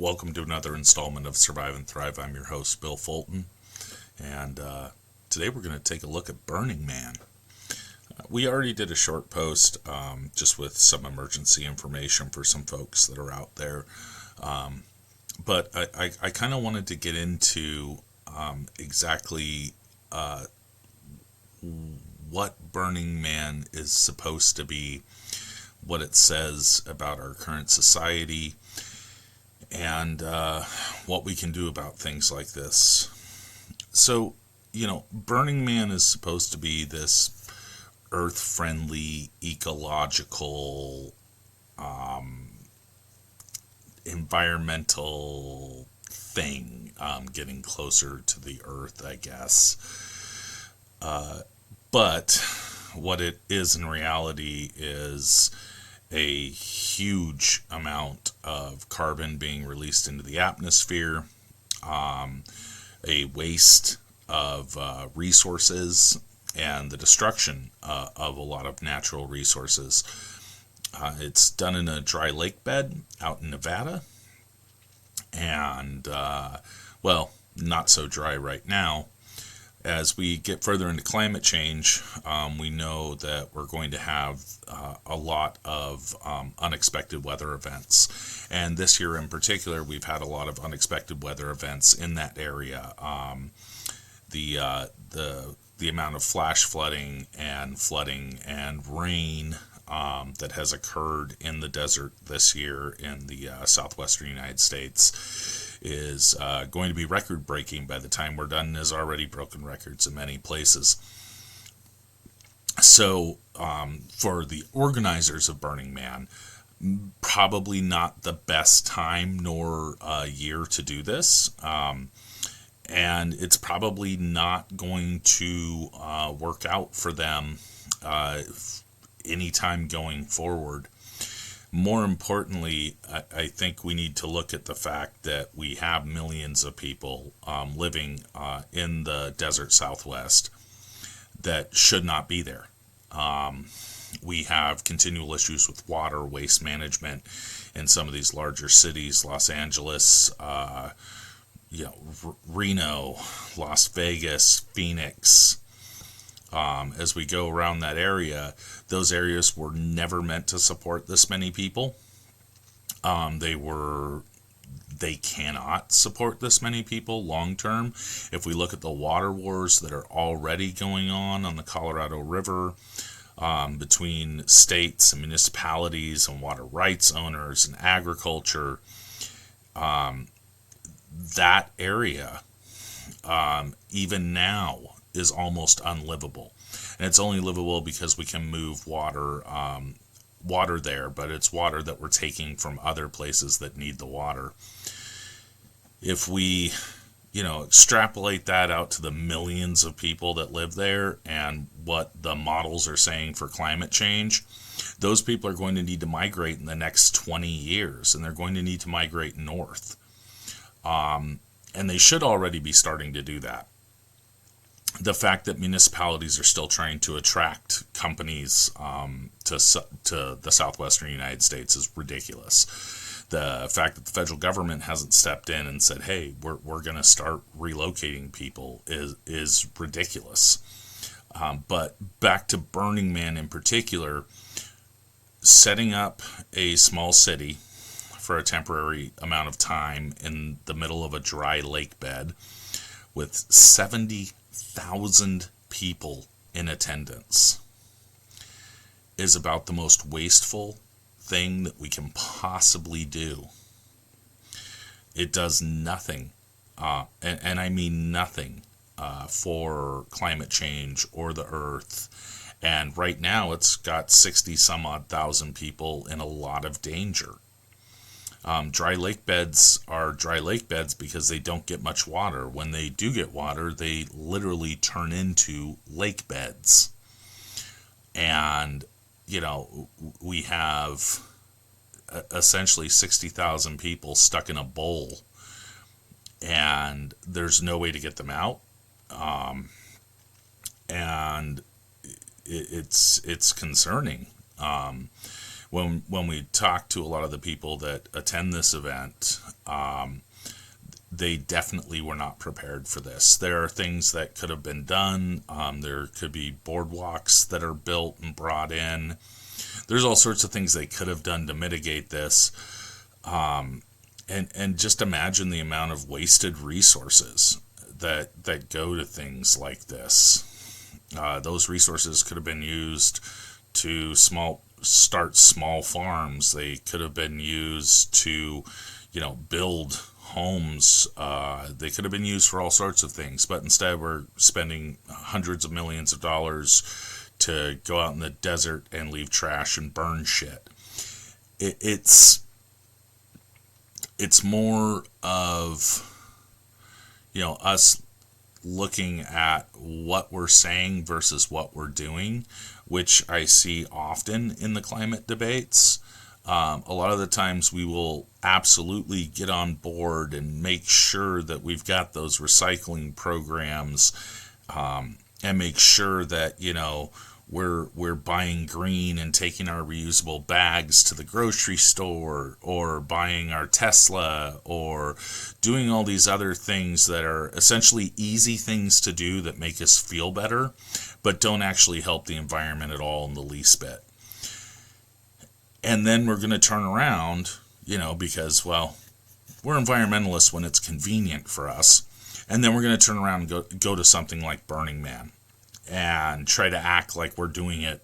Welcome to another installment of Survive and Thrive. I'm your host, Bill Fulton, and today we're going to take a look at Burning Man. We already did a short post just with some emergency information for some folks that are out there, but I kind of wanted to get into exactly what Burning Man is supposed to be, what it says about our current society, and what we can do about things like this. So, Burning Man is supposed to be this earth-friendly, ecological, environmental thing, getting closer to the earth, I guess. But what it is in reality is a huge amount of carbon being released into the atmosphere, a waste of resources, and the destruction of a lot of natural resources. It's done in a dry lake bed out in Nevada, and, not so dry right now. As we get further into climate change, we know that we're going to have a lot of unexpected weather events. And this year in particular, we've had a lot of unexpected weather events in that area. The amount of flash flooding and rain that has occurred in the desert this year in the southwestern United States is going to be record-breaking by the time we're done, and has already broken records in many places. So, for the organizers of Burning Man, probably not the best time nor year to do this. And it's probably not going to work out for them anytime going forward. More importantly, I think we need to look at the fact that we have millions of people living in the desert Southwest that should not be there. We have continual issues with water, waste management in some of these larger cities, Los Angeles, Reno, Las Vegas, Phoenix. As we go around that area, those areas were never meant to support this many people. They cannot support this many people long term. If we look at the water wars that are already going on the Colorado River, between states and municipalities and water rights owners and agriculture, that area, even now, is almost unlivable. And it's only livable because we can move water there, but it's water that we're taking from other places that need the water. If we, extrapolate that out to the millions of people that live there and what the models are saying for climate change, those people are going to need to migrate in the next 20 years, and they're going to need to migrate north. And they should already be starting to do that. The fact that municipalities are still trying to attract companies to the southwestern United States is ridiculous. The fact that the federal government hasn't stepped in and said, hey, we're going to start relocating people is ridiculous. But back to Burning Man in particular, setting up a small city for a temporary amount of time in the middle of a dry lake bed with 70,000 people in attendance is about the most wasteful thing that we can possibly do. It does nothing, and I mean nothing, for climate change or the earth. And right now it's got 60 some odd thousand people in a lot of danger. Dry lake beds are dry lake beds because they don't get much water. When they do get water, they literally turn into lake beds. And, we have essentially 60,000 people stuck in a bowl, and there's no way to get them out. And it's concerning. when we talk to a lot of the people that attend this event, they definitely were not prepared for this. There are things that could have been done. There could be boardwalks that are built and brought in. There's all sorts of things they could have done to mitigate this. And just imagine the amount of wasted resources that go to things like this. Those resources could have been used to start small farms. They could have been used to, build homes. They could have been used for all sorts of things, but instead we're spending hundreds of millions of dollars to go out in the desert and leave trash and burn shit. It's more of, us looking at what we're saying versus what we're doing, which I see often in the climate debates. A lot of the times we will absolutely get on board and make sure that we've got those recycling programs, and make sure that, we're buying green and taking our reusable bags to the grocery store, or buying our Tesla, or doing all these other things that are essentially easy things to do that make us feel better, but don't actually help the environment at all in the least bit. And then we're going to turn around, because, well, we're environmentalists when it's convenient for us. And then we're going to turn around and go to something like Burning Man and try to act like we're doing it,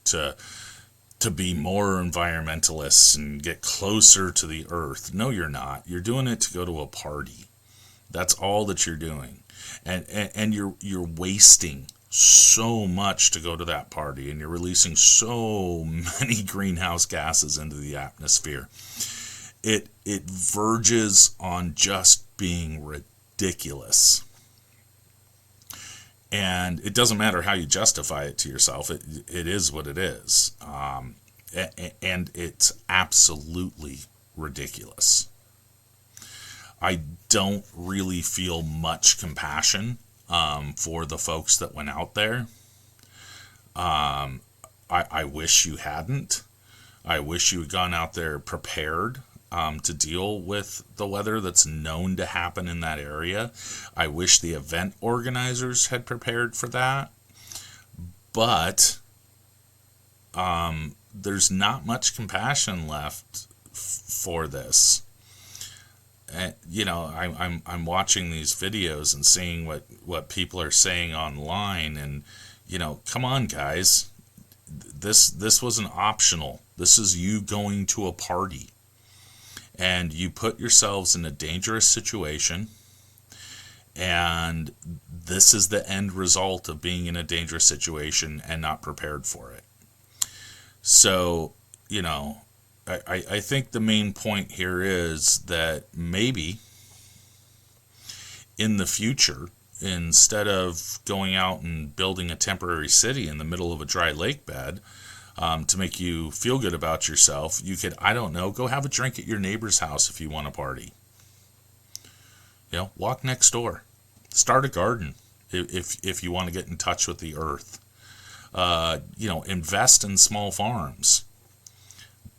to be more environmentalists and get closer to the earth. No, you're not. You're doing it to go to a party. That's all that you're doing. And you're wasting so much to go to that party, and you're releasing so many greenhouse gases into the atmosphere. It verges on just being ridiculous. And it doesn't matter how you justify it to yourself. It is what it is. And it's absolutely ridiculous. I don't really feel much compassion for the folks that went out there. I wish you hadn't. I wish you had gone out there prepared to deal with the weather that's known to happen in that area. I wish the event organizers had prepared for that. But there's not much compassion left for this. I'm watching these videos and seeing what people are saying online, and come on, guys, this wasn't optional. This is you going to a party, and you put yourselves in a dangerous situation, and this is the end result of being in a dangerous situation and not prepared for it. So, I think the main point here is that maybe in the future, instead of going out and building a temporary city in the middle of a dry lake bed to make you feel good about yourself, you could, go have a drink at your neighbor's house if you want to party. Walk next door. Start a garden if you want to get in touch with the earth. Invest in small farms.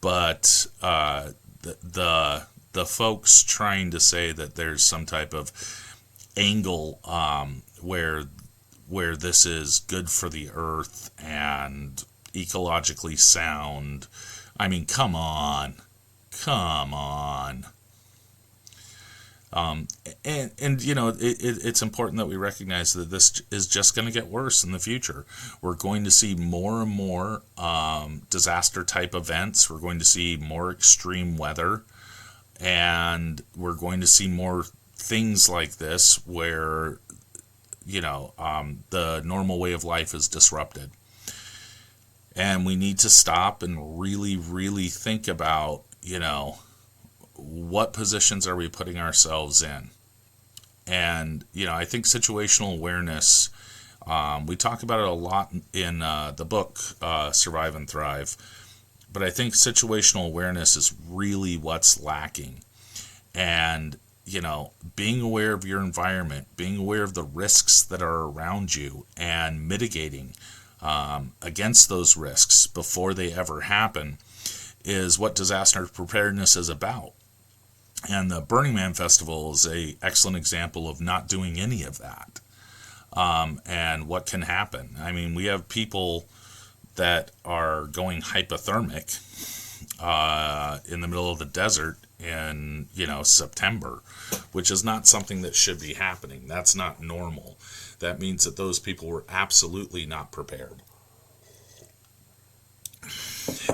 But the folks trying to say that there's some type of angle where this is good for the earth and ecologically sound, I mean, come on. It's important that we recognize that this is just going to get worse in the future. We're going to see more and more disaster type events. We're going to see more extreme weather, and we're going to see more things like this where the normal way of life is disrupted. And we need to stop and really, really think about, what positions are we putting ourselves in? And, I think situational awareness, we talk about it a lot in the book, Survive and Thrive. But I think situational awareness is really what's lacking. And, being aware of your environment, being aware of the risks that are around you, and mitigating against those risks before they ever happen is what disaster preparedness is about. And the Burning Man Festival is an excellent example of not doing any of that. And what can happen. I mean, we have people that are going hypothermic in the middle of the desert in, September, which is not something that should be happening. That's not normal. That means that those people were absolutely not prepared.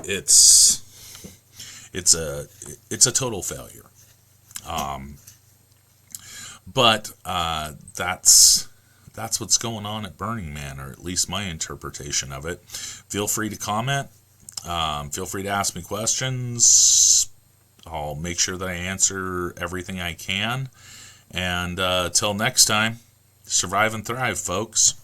It's a total failure. But that's what's going on at Burning Man, or at least my interpretation of it. Feel free to comment. Feel free to ask me questions. I'll make sure that I answer everything I can. And till next time, survive and thrive, folks.